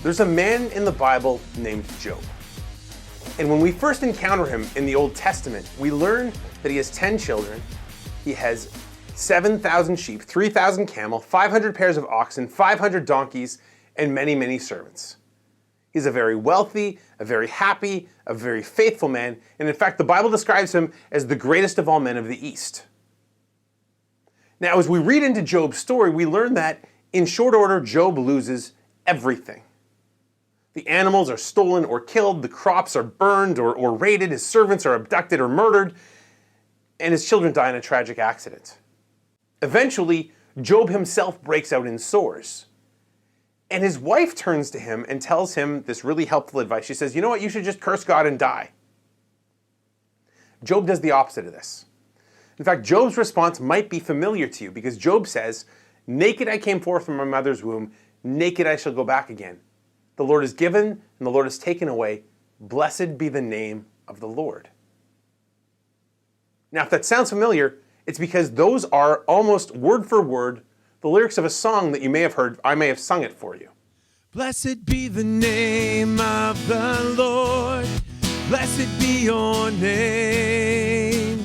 There's a man in the Bible named Job. And when we first encounter him in the Old Testament, we learn that he has 10 children, he has 7,000 sheep, 3,000 camel, 500 pairs of oxen, 500 donkeys, and many, many servants. He's a very wealthy, a very happy, a very faithful man, and in fact, the Bible describes him as the greatest of all men of the East. Now, as we read into Job's story, we learn that in short order, Job loses everything. The animals are stolen or killed, the crops are burned or raided, his servants are abducted or murdered, and his children die in a tragic accident. Eventually, Job himself breaks out in sores. And his wife turns to him and tells him this really helpful advice. She says, you know what, you should just curse God and die. Job does the opposite of this. In fact, Job's response might be familiar to you because Job says, naked I came forth from my mother's womb, naked I shall go back again. The Lord has given and the Lord has taken away. Blessed be the name of the Lord. Now, if that sounds familiar, it's because those are almost word for word the lyrics of a song that you may have heard. I may have sung it for you. Blessed be the name of the Lord. Blessed be your name.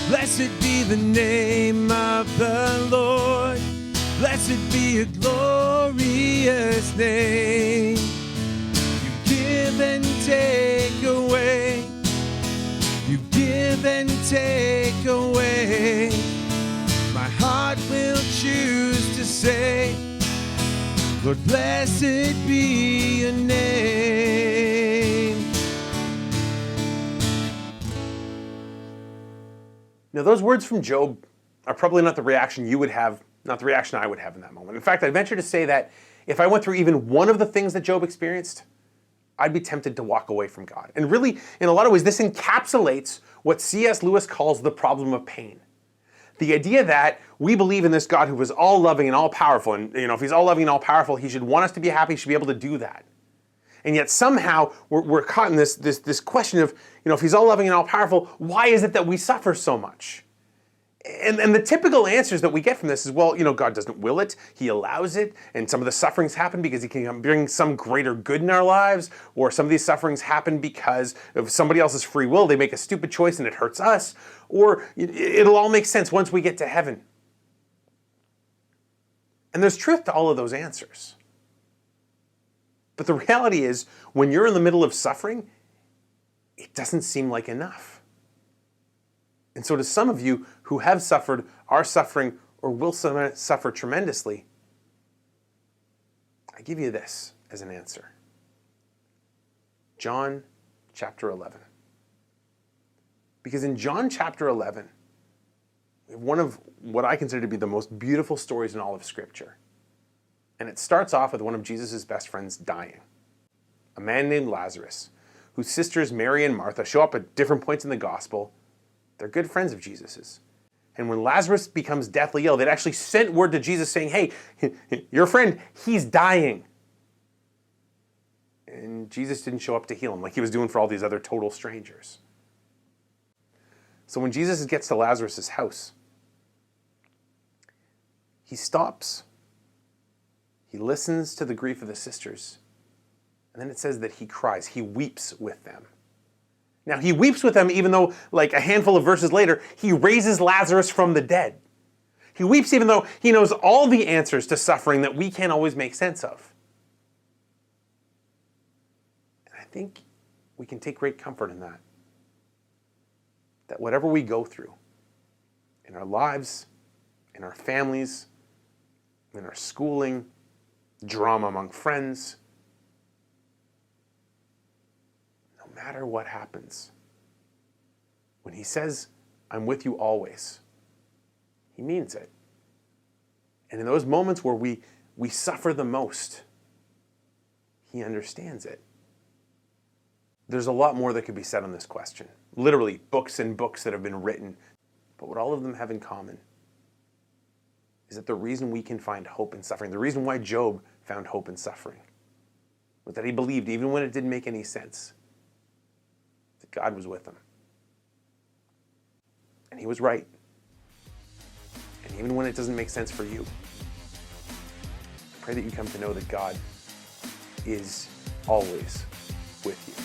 Blessed be the name of the Lord. Blessed be your glorious name. You give and take away. You give and take away. My heart will choose to say, Lord, blessed be your name. Now, those words from Job are probably not the reaction you would have, not the reaction I would have in that moment. In fact, I'd venture to say that if I went through even one of the things that Job experienced, I'd be tempted to walk away from God. And really, in a lot of ways, this encapsulates what C.S. Lewis calls the problem of pain. The idea that we believe in this God who is all loving and all powerful, and if he's all loving and all powerful, he should want us to be happy, he should be able to do that. And yet somehow we're caught in this question of, if he's all loving and all powerful, why is it that we suffer so much? And the typical answers that we get from this is, well, God doesn't will it, he allows it, and some of the sufferings happen because he can bring some greater good in our lives, or some of these sufferings happen because of somebody else's free will, they make a stupid choice and it hurts us, or it'll all make sense once we get to heaven. And there's truth to all of those answers. But the reality is, when you're in the middle of suffering, it doesn't seem like enough. And so to some of you who have suffered, are suffering, or will suffer tremendously, I give you this as an answer. John chapter 11. Because in John chapter 11, we have one of what I consider to be the most beautiful stories in all of Scripture. And it starts off with one of Jesus' best friends dying. A man named Lazarus, whose sisters Mary and Martha show up at different points in the gospel. They're good friends of Jesus's. And when Lazarus becomes deathly ill, they'd actually sent word to Jesus saying, hey, your friend, he's dying. And Jesus didn't show up to heal him like he was doing for all these other total strangers. So when Jesus gets to Lazarus' house, he stops. He listens to the grief of the sisters. And then it says that he cries. He weeps with them. Now, he weeps with them even though, like a handful of verses later, he raises Lazarus from the dead. He weeps even though he knows all the answers to suffering that we can't always make sense of. And I think we can take great comfort in that. That whatever we go through in our lives, in our families, in our schooling, drama among friends, no matter what happens, when he says, I'm with you always, he means it. And in those moments where we suffer the most, he understands it. There's a lot more that could be said on this question. Literally, books and books that have been written. But what all of them have in common is that the reason we can find hope in suffering, the reason why Job found hope in suffering, was that he believed, even when it didn't make any sense, that God was with him. And he was right. And even when it doesn't make sense for you, I pray that you come to know that God is always with you.